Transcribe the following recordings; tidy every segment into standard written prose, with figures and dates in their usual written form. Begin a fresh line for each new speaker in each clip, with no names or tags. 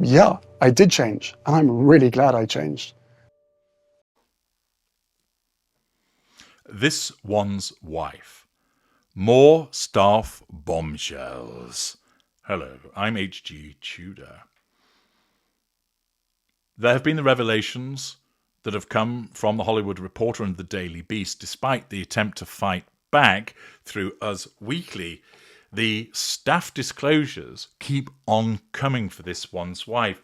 Yeah, I did change, and I'm really glad I changed.
This one's wife. More staff bombshells. Hello, I'm H.G. Tudor. There have been the revelations that have come from the Hollywood Reporter and the Daily Beast, despite the attempt to fight back through Us Weekly. The staff disclosures keep on coming for this one's wife.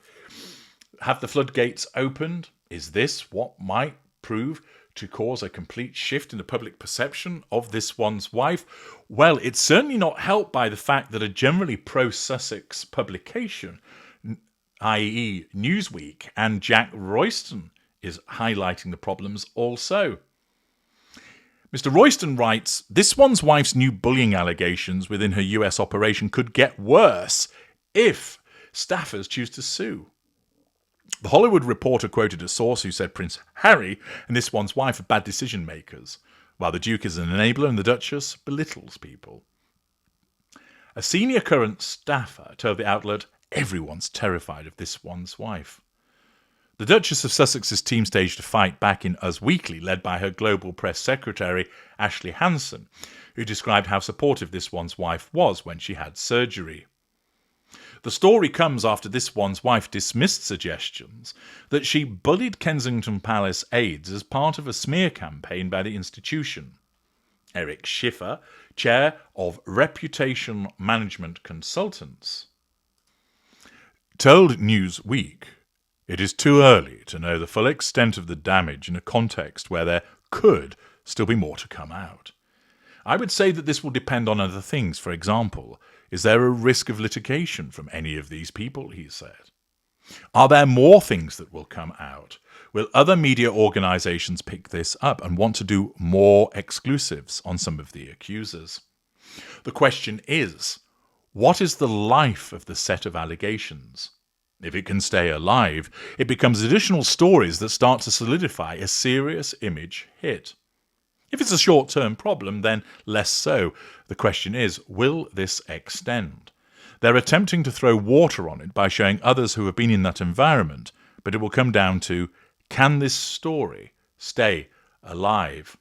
Have the floodgates opened? Is this what might prove to cause a complete shift in the public perception of this one's wife? Well, it's certainly not helped by the fact that a generally pro-Sussex publication, i.e. Newsweek, and Jack Royston is highlighting the problems also. Mr. Royston writes, this one's wife's new bullying allegations within her US operation could get worse if staffers choose to sue. The Hollywood Reporter quoted a source who said Prince Harry and this one's wife are bad decision makers, while the Duke is an enabler and the Duchess belittles people. A senior current staffer told the outlet, everyone's terrified of this one's wife. The Duchess of Sussex's team staged a fight back in Us Weekly, led by her global press secretary, Ashley Hansen, who described how supportive this one's wife was when she had surgery. The story comes after this one's wife dismissed suggestions that she bullied Kensington Palace aides as part of a smear campaign by the institution. Eric Schiffer, chair of Reputational Management Consultants, told Newsweek, it is too early to know the full extent of the damage in a context where there could still be more to come out. I would say that this will depend on other things. For example, is there a risk of litigation from any of these people, he said? Are there more things that will come out? Will other media organisations pick this up and want to do more exclusives on some of the accusers? The question is, what is the life of the set of allegations? If it can stay alive, it becomes additional stories that start to solidify a serious image hit. If it's a short-term problem, then less so. The question is, will this extend? They're attempting to throw water on it by showing others who have been in that environment, but it will come down to, can this story stay alive?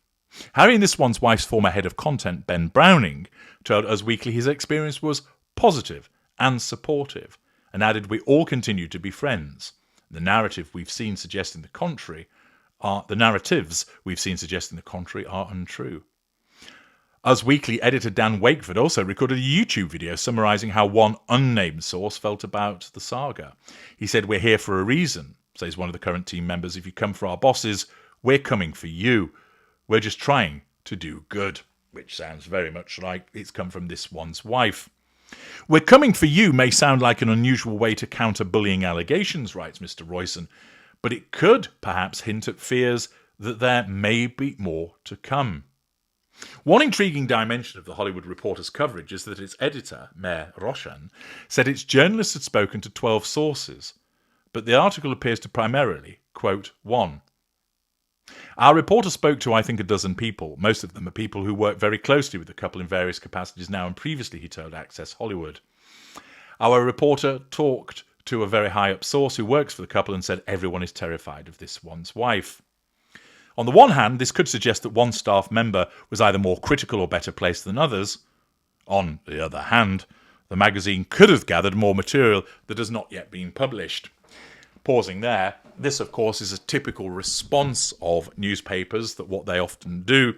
Harry and this one's wife's former head of content, Ben Browning, told Us Weekly his experience was positive and supportive, and added we all continue to be friends. The narratives we've seen suggesting the contrary are untrue. Us Weekly editor Dan Wakeford also recorded a YouTube video summarising how one unnamed source felt about the saga. He said, we're here for a reason, says one of the current team members. If you come for our bosses, we're coming for you. We're just trying to do good, which sounds very much like it's come from this one's wife. We're coming for you may sound like an unusual way to counter bullying allegations, writes Mr. Royston, but it could perhaps hint at fears that there may be more to come. One intriguing dimension of the Hollywood Reporter's coverage is that its editor, Mayor Roshan, said its journalists had spoken to 12 sources, but the article appears to primarily quote one. Our reporter spoke to, I think, a dozen people. Most of them are people who work very closely with the couple in various capacities now and previously, he told Access Hollywood. Our reporter talked to a very high-up source who works for the couple and said everyone is terrified of this one's wife. On the one hand, this could suggest that one staff member was either more critical or better placed than others. On the other hand, the magazine could have gathered more material that has not yet been published. Pausing there, this of course is a typical response of newspapers, that what they often do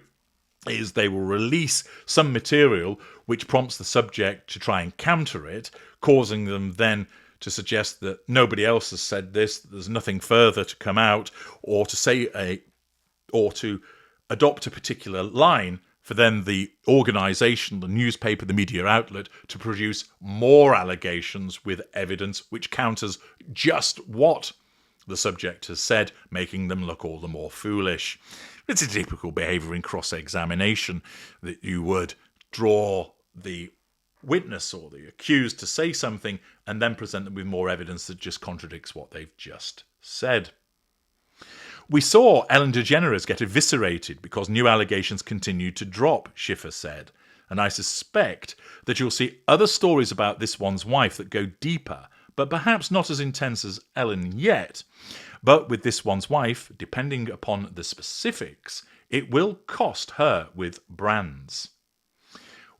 is they will release some material which prompts the subject to try and counter it, causing them then to suggest that nobody else has said this, that there's nothing further to come out, or to adopt a particular line for then the organisation, the newspaper, the media outlet to produce more allegations with evidence which counters just what the subject has said, making them look all the more foolish. It's a typical behaviour in cross-examination that you would draw the witness or the accused to say something and then present them with more evidence that just contradicts what they've just said. We saw Ellen DeGeneres get eviscerated because new allegations continued to drop, Schiffer said, and I suspect that you'll see other stories about this one's wife that go deeper but perhaps not as intense as Ellen yet. But with this one's wife, depending upon the specifics, it will cost her with brands.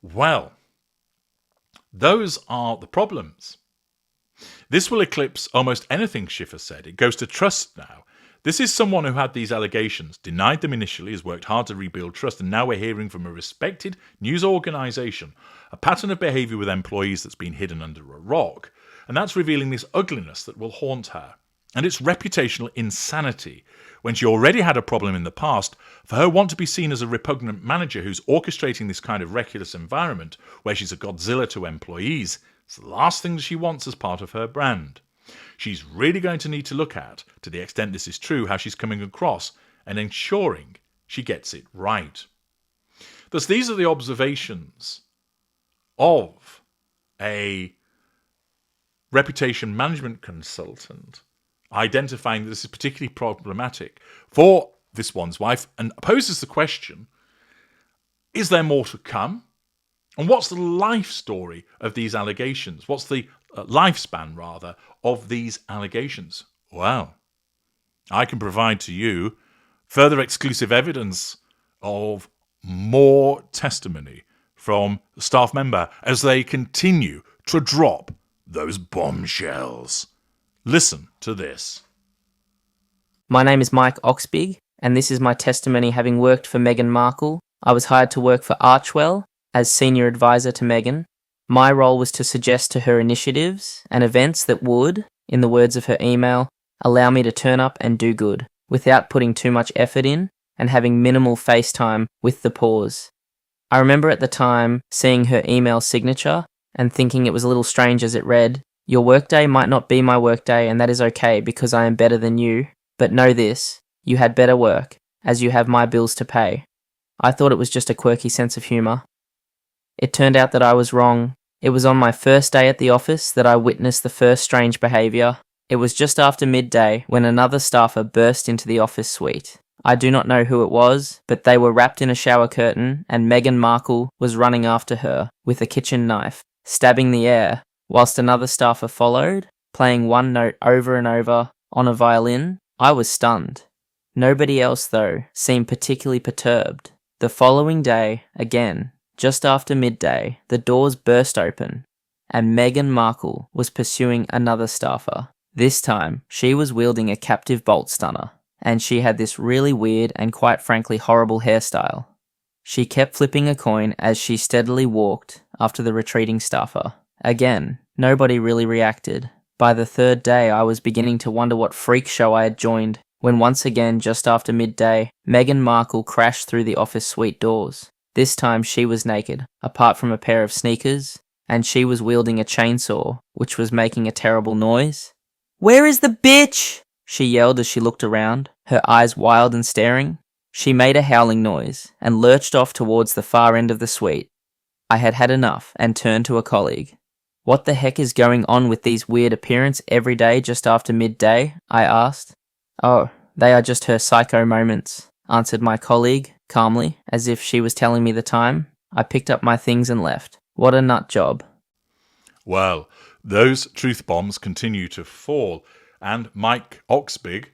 Well, those are the problems. This will eclipse almost anything Schiffer said. It goes to trust now. This is someone who had these allegations, denied them initially, has worked hard to rebuild trust, and now we're hearing from a respected news organisation a pattern of behaviour with employees that's been hidden under a rock, and that's revealing this ugliness that will haunt her. And it's reputational insanity. When she already had a problem in the past, for her want to be seen as a repugnant manager who's orchestrating this kind of reckless environment where she's a Godzilla to employees, it's the last thing she wants as part of her brand. She's really going to need to look at, to the extent this is true, how she's coming across and ensuring she gets it right. Thus, these are the observations of a reputation management consultant identifying that this is particularly problematic for this one's wife and poses the question, is there more to come? And what's the life story of these allegations? What's the lifespan, rather, of these allegations? Well, I can provide to you further exclusive evidence of more testimony from the staff member as they continue to drop those bombshells. Listen to this.
My name is Mike Oxbig, and this is my testimony having worked for Meghan Markle. I was hired to work for Archwell as senior advisor to Meghan. My role was to suggest to her initiatives and events that would, in the words of her email, allow me to turn up and do good, without putting too much effort in and having minimal face time with the pause. I remember at the time seeing her email signature and thinking it was a little strange as it read, "Your workday might not be my workday, and that is okay because I am better than you, but know this, you had better work, as you have my bills to pay." I thought it was just a quirky sense of humour. It turned out that I was wrong. It was on my first day at the office that I witnessed the first strange behaviour. It was just after midday when another staffer burst into the office suite. I do not know who it was, but they were wrapped in a shower curtain and Meghan Markle was running after her with a kitchen knife, stabbing the air, whilst another staffer followed, playing one note over and over on a violin. I was stunned. Nobody else, though, seemed particularly perturbed. The following day, again, just after midday, the doors burst open, and Meghan Markle was pursuing another staffer. This time, she was wielding a captive bolt stunner, and she had this really weird and quite frankly horrible hairstyle. She kept flipping a coin as she steadily walked after the retreating staffer. Again, nobody really reacted. By the third day, I was beginning to wonder what freak show I had joined, when once again, just after midday, Meghan Markle crashed through the office suite doors. This time she was naked, apart from a pair of sneakers, and she was wielding a chainsaw, which was making a terrible noise. "Where is the bitch?" she yelled as she looked around, her eyes wild and staring. She made a howling noise, and lurched off towards the far end of the suite. I had had enough, and turned to a colleague. "What the heck is going on with these weird appearances every day just after midday?" I asked. "Oh, they are just her psycho moments," answered my colleague, calmly, as if she was telling me the time. I picked up my things and left. What a nut job.
Well, those truth bombs continue to fall, and Mike Oxbig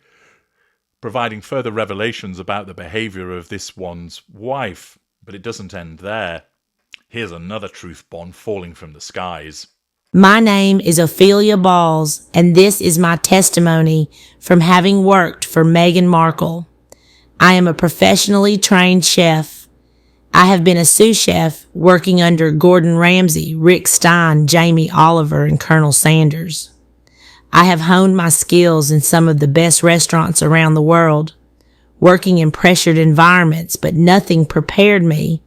providing further revelations about the behaviour of this one's wife. But it doesn't end there. Here's another truth bomb falling from the skies.
My name is Ophelia Balls, and this is my testimony from having worked for Meghan Markle. I am a professionally trained chef. I have been a sous chef working under Gordon Ramsay, Rick Stein, Jamie Oliver, and Colonel Sanders. I have honed my skills in some of the best restaurants around the world, working in pressured environments, but nothing prepared me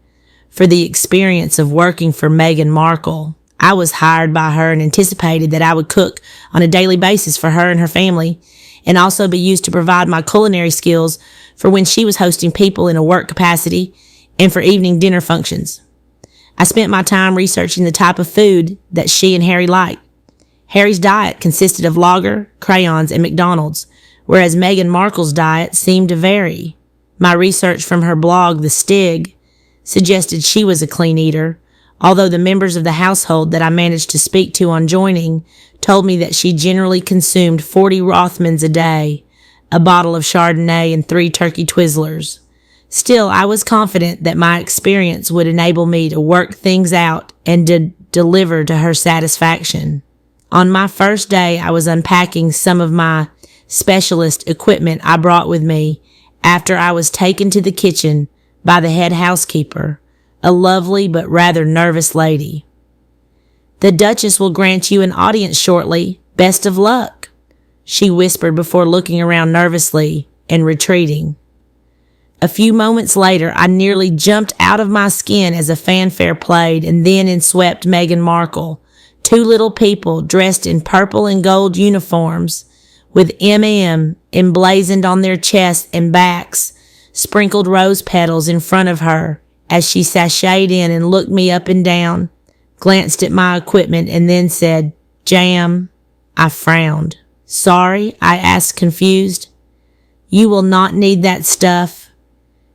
for the experience of working for Meghan Markle. I was hired by her and anticipated that I would cook on a daily basis for her and her family, and also be used to provide my culinary skills for when she was hosting people in a work capacity and for evening dinner functions. I spent my time researching the type of food that she and Harry liked. Harry's diet consisted of lager, crayons, and McDonald's, whereas Meghan Markle's diet seemed to vary. My research from her blog, The Stig, suggested she was a clean eater, although the members of the household that I managed to speak to on joining told me that she generally consumed 40 Rothmans a day, a bottle of Chardonnay, and 3 turkey Twizzlers. Still, I was confident that my experience would enable me to work things out and to deliver to her satisfaction. On my first day, I was unpacking some of my specialist equipment I brought with me after I was taken to the kitchen by the head housekeeper, a lovely but rather nervous lady. "The Duchess will grant you an audience shortly. Best of luck," she whispered before looking around nervously and retreating. A few moments later, I nearly jumped out of my skin as a fanfare played, and then in swept Meghan Markle, 2 little people dressed in purple and gold uniforms with MM emblazoned on their chests and backs, sprinkled rose petals in front of her as she sashayed in and looked me up and down, glanced at my equipment, and then said, "Jam." I frowned. "Sorry?" I asked, confused. "You will not need that stuff,"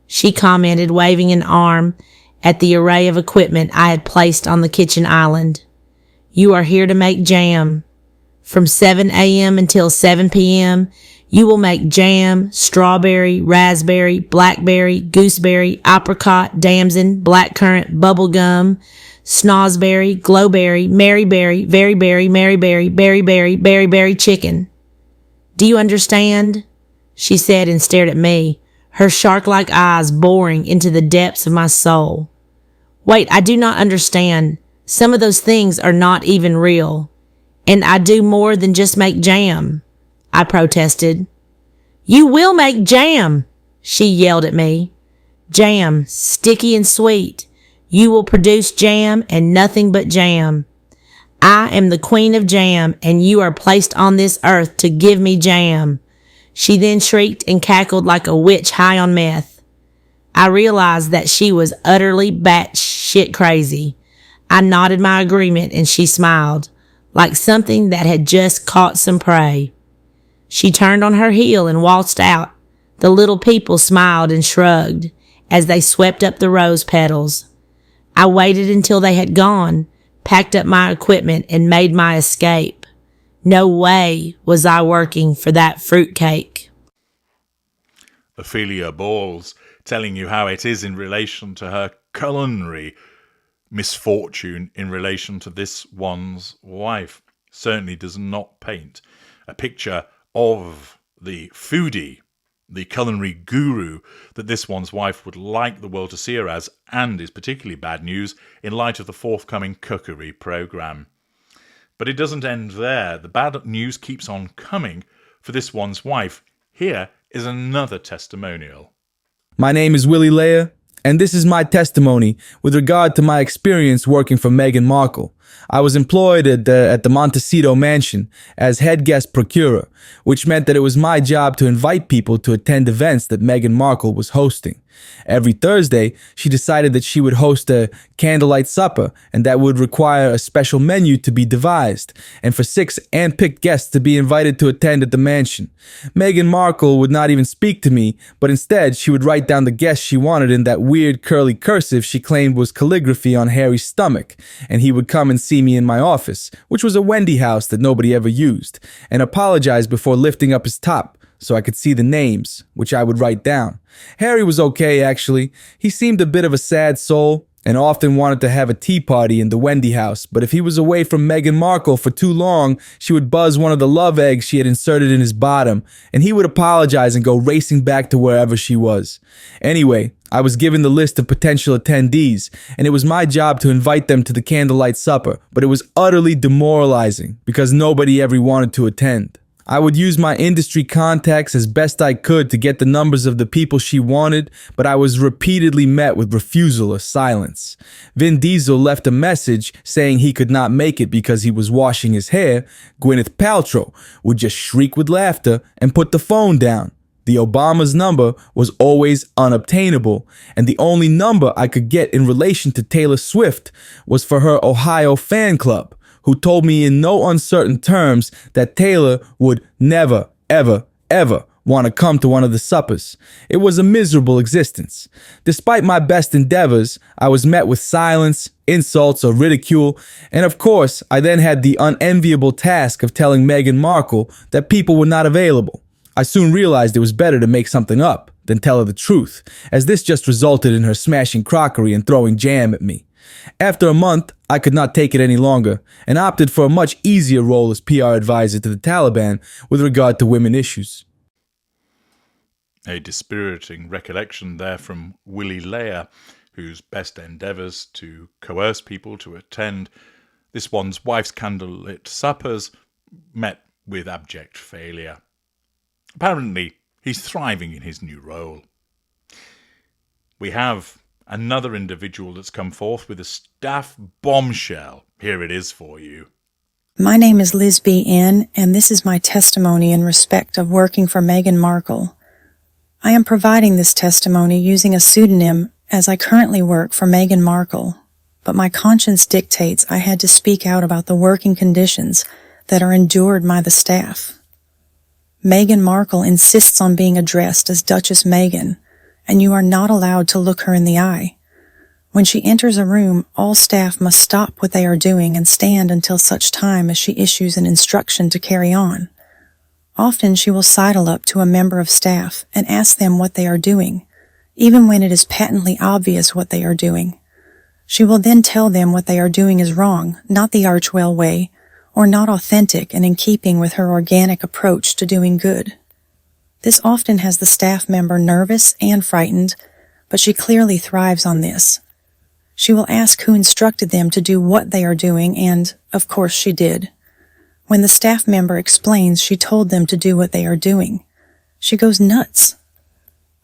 she commented, waving an arm at the array of equipment I had placed on the kitchen island. "You are here to make jam. From 7 a.m. until 7 p.m., you will make jam, strawberry, raspberry, blackberry, gooseberry, apricot, damson, blackcurrant, bubblegum, snozberry, glowberry, maryberry, veryberry, maryberry, berryberry, berryberry chicken. Do you understand?" she said and stared at me, her shark-like eyes boring into the depths of my soul. "Wait, I do not understand. Some of those things are not even real. And I do more than just make jam," I protested. "You will make jam," she yelled at me. "Jam, sticky and sweet. You will produce jam and nothing but jam. I am the queen of jam, and you are placed on this earth to give me jam." She then shrieked and cackled like a witch high on meth. I realized that she was utterly batshit crazy. I nodded my agreement and she smiled, like something that had just caught some prey. She turned on her heel and waltzed out. The little people smiled and shrugged as they swept up the rose petals. I waited until they had gone, packed up my equipment, and made my escape. No way was I working for that fruitcake.
Ophelia Balls telling you how it is in relation to her culinary misfortune in relation to this one's wife. Certainly does not paint a picture of the foodie, the culinary guru that this one's wife would like the world to see her as, and is particularly bad news in light of the forthcoming cookery programme. But it doesn't end there. The bad news keeps on coming for this one's wife. Here is another testimonial.
My name is Willie Leah, and this is my testimony with regard to my experience working for Meghan Markle. I was employed at the Montecito Mansion as head guest procurer, which meant that it was my job to invite people to attend events that Meghan Markle was hosting. Every Thursday, she decided that she would host a candlelight supper, and that would require a special menu to be devised, and for 6 handpicked guests to be invited to attend at the mansion. Meghan Markle would not even speak to me, but instead she would write down the guests she wanted in that weird curly cursive she claimed was calligraphy on Harry's stomach, and he would come and see me in my office, which was a Wendy house that nobody ever used, and apologize before lifting up his top so I could see the names, which I would write down. Harry was okay, actually. He seemed a bit of a sad soul and often wanted to have a tea party in the Wendy house, but if he was away from Meghan Markle for too long, she would buzz one of the love eggs she had inserted in his bottom, and he would apologize and go racing back to wherever she was. Anyway, I was given the list of potential attendees, and it was my job to invite them to the candlelight supper, but it was utterly demoralizing because nobody ever wanted to attend. I would use my industry contacts as best I could to get the numbers of the people she wanted, but I was repeatedly met with refusal or silence. Vin Diesel left a message saying he could not make it because he was washing his hair. Gwyneth Paltrow would just shriek with laughter and put the phone down. The Obama's number was always unobtainable, and the only number I could get in relation to Taylor Swift was for her Ohio fan club, who told me in no uncertain terms that Taylor would never, ever, ever want to come to one of the suppers. It was a miserable existence. Despite my best endeavors, I was met with silence, insults, or ridicule, and of course, I then had the unenviable task of telling Meghan Markle that people were not available. I soon realized it was better to make something up than tell her the truth, as this just resulted in her smashing crockery and throwing jam at me. After a month, I could not take it any longer and opted for a much easier role as PR advisor to the Taliban with regard to women issues.
A dispiriting recollection there from Willie Leah, whose best endeavours to coerce people to attend this one's wife's candlelit suppers met with abject failure. Apparently, he's thriving in his new role. We have another individual that's come forth with a staff bombshell. Here it is for you.
My name is Liz B. N., and this is my testimony in respect of working for Meghan Markle. I am providing this testimony using a pseudonym as I currently work for Meghan Markle, but my conscience dictates I had to speak out about the working conditions that are endured by the staff. Meghan Markle insists on being addressed as Duchess Meghan, and you are not allowed to look her in the eye. When she enters a room, all staff must stop what they are doing and stand until such time as she issues an instruction to carry on. Often she will sidle up to a member of staff and ask them what they are doing, even when it is patently obvious what they are doing. She will then tell them what they are doing is wrong, not the Archwell way, or not authentic and in keeping with her organic approach to doing good. This often has the staff member nervous and frightened, but she clearly thrives on this. She will ask who instructed them to do what they are doing, and, of course, she did. When the staff member explains she told them to do what they are doing, she goes nuts.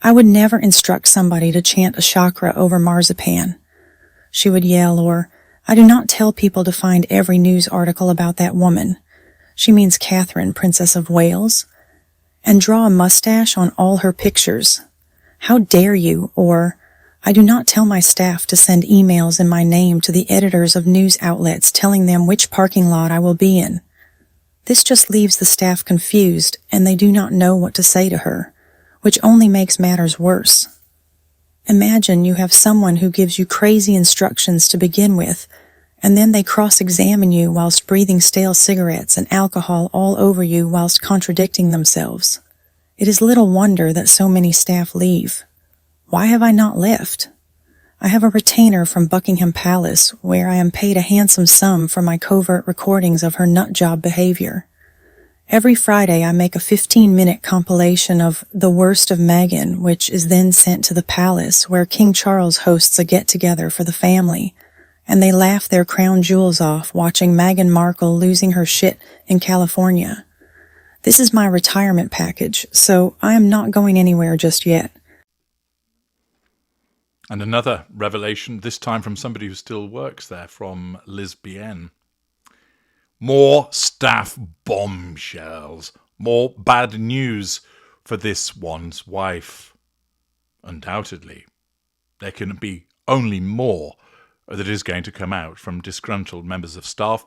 I would never instruct somebody to chant a chakra over marzipan. She would yell, or, I do not tell people to find every news article about that woman. She means Catherine, Princess of Wales. And draw a mustache on all her pictures. How dare you? Or, I do not tell my staff to send emails in my name to the editors of news outlets telling them which parking lot I will be in. This just leaves the staff confused, and they do not know what to say to her, which only makes matters worse. Imagine you have someone who gives you crazy instructions to begin with, and then they cross-examine you whilst breathing stale cigarettes and alcohol all over you whilst contradicting themselves. It is little wonder that so many staff leave. Why have I not left? I have a retainer from Buckingham Palace where I am paid a handsome sum for my covert recordings of her nutjob behavior. Every Friday I make a 15-minute compilation of The Worst of Meghan, which is then sent to the palace where King Charles hosts a get-together for the family, and they laugh their crown jewels off watching Meghan Markle losing her shit in California. This is my retirement package, so I am not going anywhere just yet.
And another revelation, this time from somebody who still works there, from Liz BN. More staff bombshells. More bad news for this one's wife. Undoubtedly, there can be only more that is going to come out from disgruntled members of staff,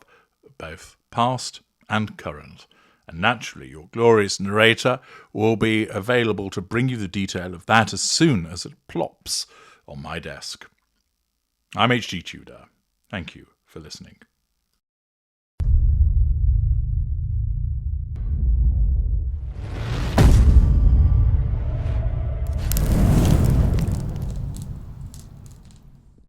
both past and current. And naturally, your glorious narrator will be available to bring you the detail of that as soon as it plops on my desk. I'm H.G. Tudor. Thank you for listening.